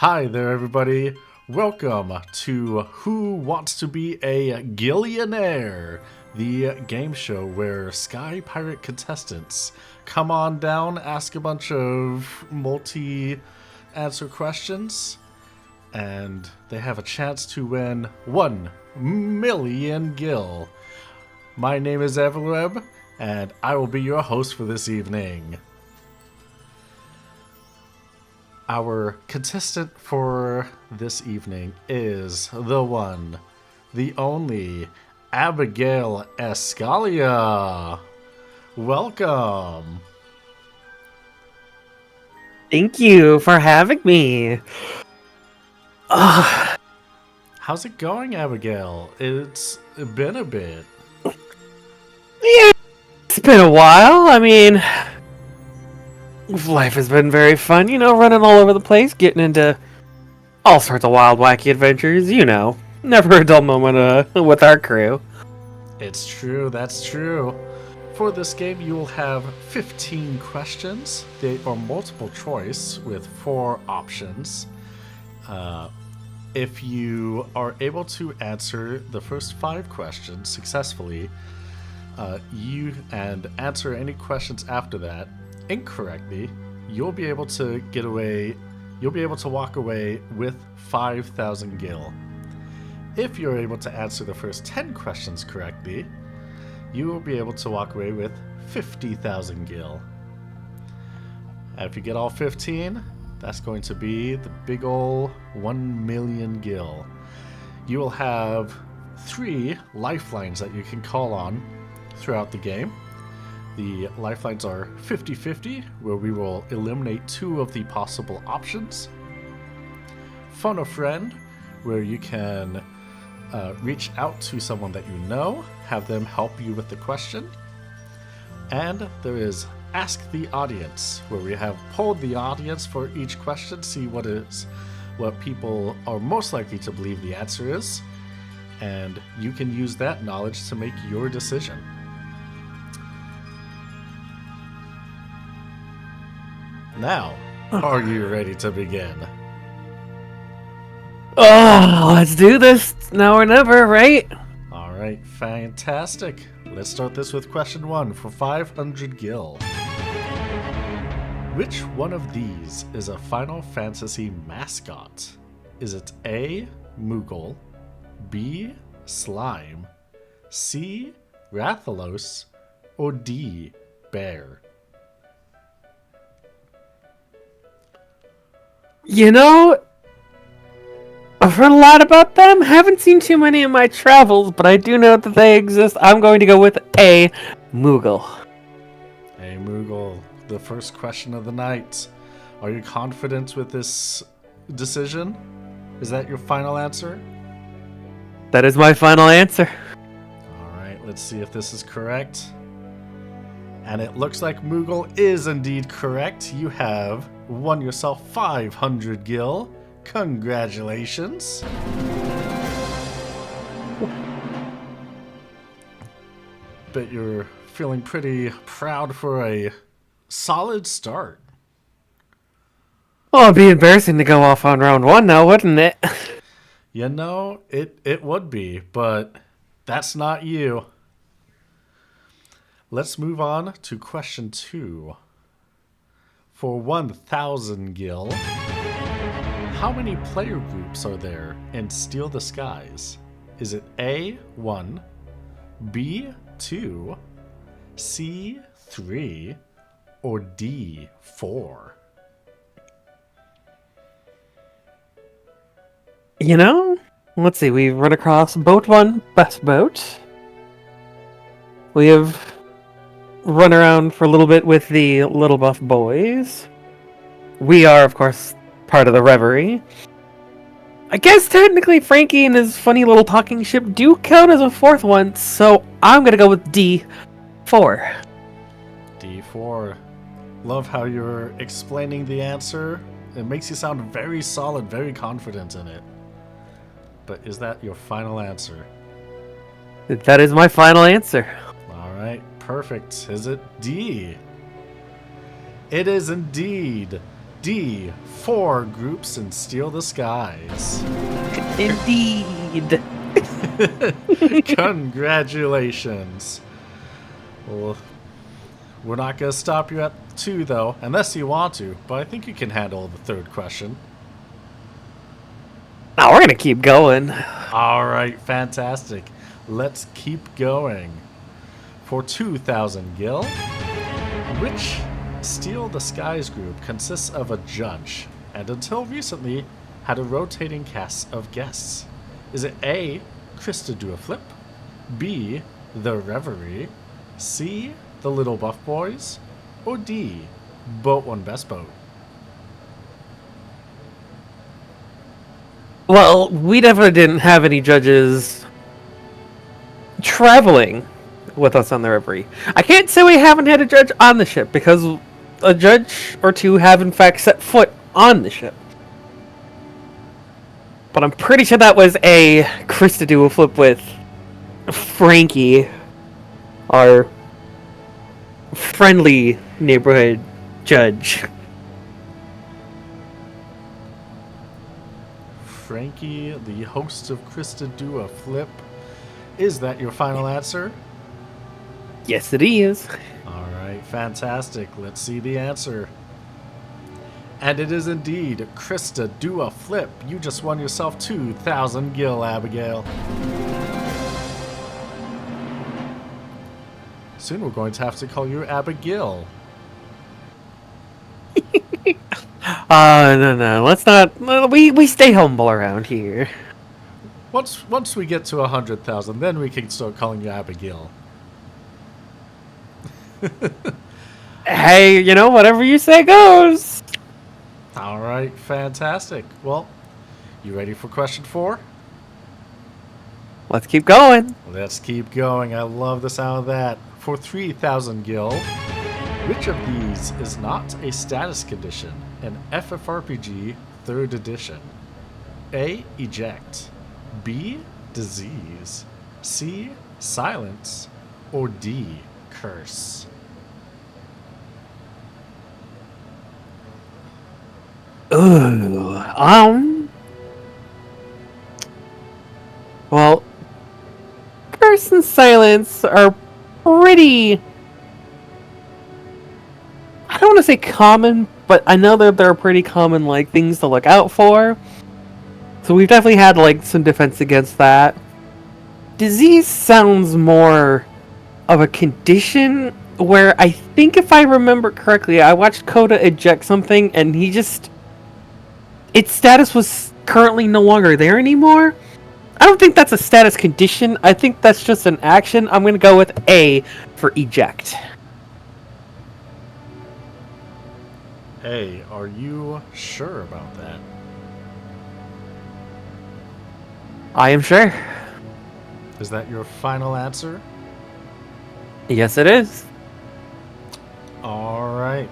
Hi there, everybody. Welcome to Who Wants to Be a Gillionaire, the game show where Sky Pirate contestants come on down, ask a bunch of multi-answer questions, and they have a chance to win 1,000,000 gil. My name is Evelyn, and I will be your host for this evening. Our contestant for this evening is the one, the only, Abigael Eskalia. Welcome. Thank you for having me. How's it going, Abigail? It's been a bit. Yeah, it's been a while. I mean, life has been very fun, running all over the place, getting into all sorts of wild, wacky adventures, Never a dull moment with our crew. It's true, that's true. For this game, you will have 15 questions. They are multiple choice with 4 options. If you are able to answer the first 5 questions successfully, you and answer any questions after that incorrectly, you'll be able to walk away with 5,000 gil. If you're able to answer the first 10 questions correctly, you will be able to walk away with 50,000 gil. And if you get all 15, that's going to be the big ol' 1,000,000 gil. You will have 3 lifelines that you can call on throughout the game. The lifelines are 50-50, where we will eliminate 2 of the possible options. Phone a friend, where you can reach out to someone that you know, have them help you with the question. And there is Ask the Audience, where we have polled the audience for each question, see what people are most likely to believe the answer is, and you can use that knowledge to make your decision. Now, are you ready to begin? Oh, let's do this now or never, right? Alright, fantastic. Let's start this with question 1 for 500 gil. Which one of these is a Final Fantasy mascot? Is it A, Moogle, B, Slime, C, Rathalos, or D, Bear? I've heard a lot about them. Haven't seen too many in my travels, but I do know that they exist. I'm going to go with A, Moogle. A Moogle, the first question of the night. Are you confident with this decision? Is that your final answer? That is my final answer. Alright, let's see if this is correct. And it looks like Moogle is indeed correct. You have won yourself 500 gil. Congratulations. Bet you're feeling pretty proud for a solid start. Well, it'd be embarrassing to go off on round 1 now, wouldn't it? You know, it would be, but that's not you. Let's move on to question 2. For 1,000 gil, how many player groups are there in Steal the Skies? Is it A, 1, B, 2, C, 3, or D, 4? Let's see. We've run across Boat 1, Best Boat. We have run around for a little bit with the Little Buff Boys. We are, of course, part of the Reverie. I guess technically Frankie and his funny little talking ship do count as a 4th one, so I'm gonna go with D4. D4. Love how you're explaining the answer. It makes you sound very solid, very confident in it. But is that your final answer? That is my final answer. Alright, perfect. Is it D? It is indeed D. 4 groups in Steal the Skies. Indeed. Congratulations. Well, we're not going to stop you at 2, though, unless you want to, but I think you can handle the 3rd question. Now we're going to keep going. All right, fantastic. Let's keep going. For 2,000 gil, which Steal the Skies group consists of a judge and until recently had a rotating cast of guests? Is it A, Krista Do a Flip, B, The Reverie, C, The Little Buff Boys, or D, Boat One Best Boat? Well, we definitely didn't have any judges traveling with us on the Reverie. I can't say we haven't had a judge on the ship, because a judge or two have in fact set foot on the ship. But I'm pretty sure that was a Krista Do a Flip with Frankie, our friendly neighborhood judge. Frankie, the host of Krista Do a Flip. Is that your final answer? Yes, it is. All right, fantastic. Let's see the answer. And it is indeed Krista Do a Flip. You just won yourself 2,000 gil, Abigail. Soon we're going to have to call you Abigail. No. Let's not. We stay humble around here. Once we get to 100,000, then we can start calling you Abigail. Hey, whatever you say goes. All right, fantastic. Well, you ready for question 4? Let's keep going. Let's keep going. I love the sound of that. For 3,000 gil, which of these is not a status condition in FFRPG 3rd edition? A. Eject, B. Disease, C. Silence, or D. Curse? Ooh, well, curse and silence are pretty, I don't want to say common, but I know that they're pretty common, things to look out for. So we've definitely had, some defense against that. Disease sounds more of a condition, where I think if I remember correctly, I watched Coda eject something, and its status was currently no longer there anymore. I don't think that's a status condition. I think that's just an action. I'm going to go with A for eject. A, are you sure about that? I am sure. Is that your final answer? Yes, it is. All right.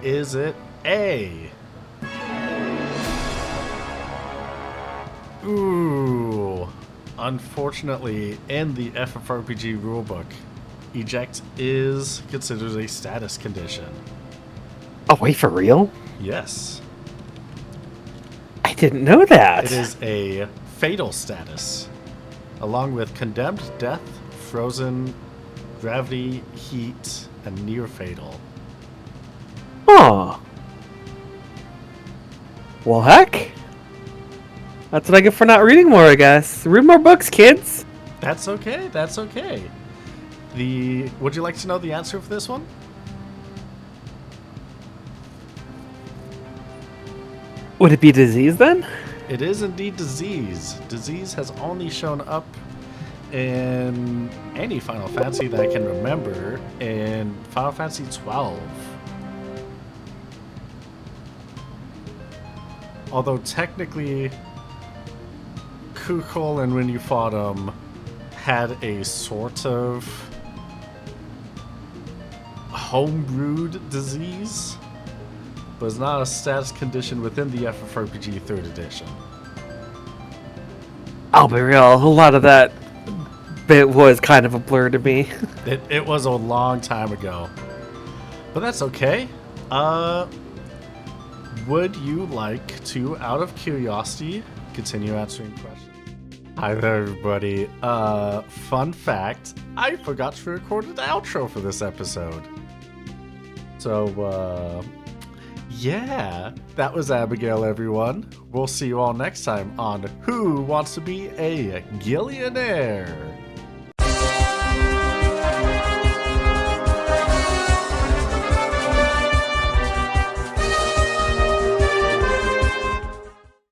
Is it A? Ooh. Unfortunately, in the FFRPG rulebook, eject is considered a status condition. Oh, wait, for real? Yes. I didn't know that. It is a fatal status, along with condemned, death, frozen, gravity, heat, and near fatal. Huh. Well, heck. That's what I get for not reading more, I guess. Read more books, kids. That's okay. That's okay. Would you like to know the answer for this one? Would it be disease then? It is indeed disease. Disease has only shown up in any Final Fantasy that I can remember in Final Fantasy 12. Although technically, Kukul and when you fought him had a sort of homebrewed disease, but it's not a status condition within the FFRPG 3rd edition. I'll be real, a lot of that bit was kind of a blur to me. It was a long time ago. But that's okay. would you like to, out of curiosity, continue answering questions? Hi there, everybody. Fun fact, I forgot to record an outro for this episode. So, yeah, that was Abigail, everyone. We'll see you all next time on Who Wants to Be a Gillionaire?